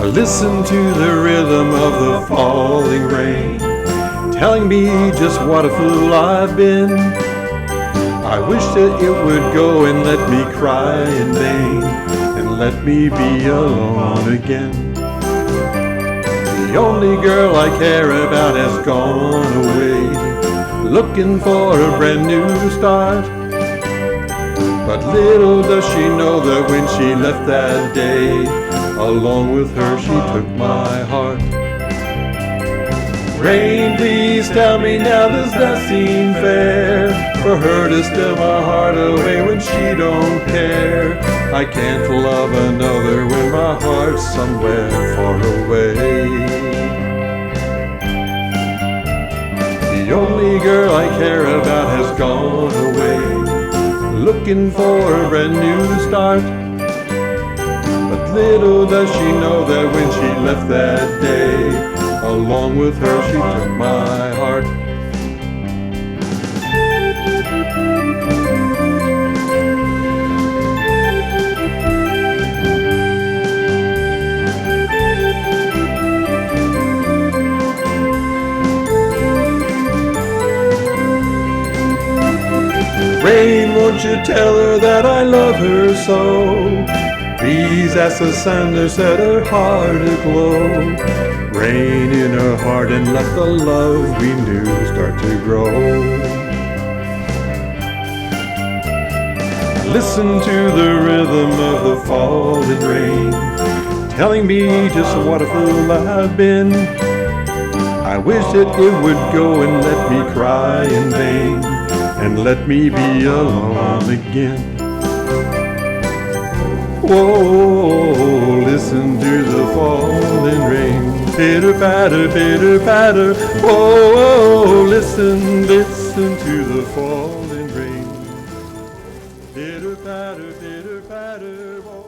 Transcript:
I listen to the rhythm of the falling rain, telling me just what a fool I've been. I wish that it would go and let me cry in vain, and let me be alone again. The only girl I care about has gone away, looking for a brand new start. But little does she know that when she left that day, along with her she took my heart. Rain, please tell me now, does that seem fair, for her to steal my heart away when she don't care? I can't love another when my heart's somewhere far away. The only girl I care about has gone away, looking for a brand new start. But little does she know that when she left that day, along with her she took my heart. Rain, won't you tell her that I love her so? Please ask the sun to set her heart aglow. Rain in her heart and let the love we knew start to grow. Listen to the rhythm of the falling rain, telling me just what a fool I've been. I wish that it would go and let me cry in vain, and let me be alone again. Whoa, listen to the falling rain, pitter patter, pitter patter. Whoa, listen, listen to the falling rain, pitter patter, pitter patter. Whoa.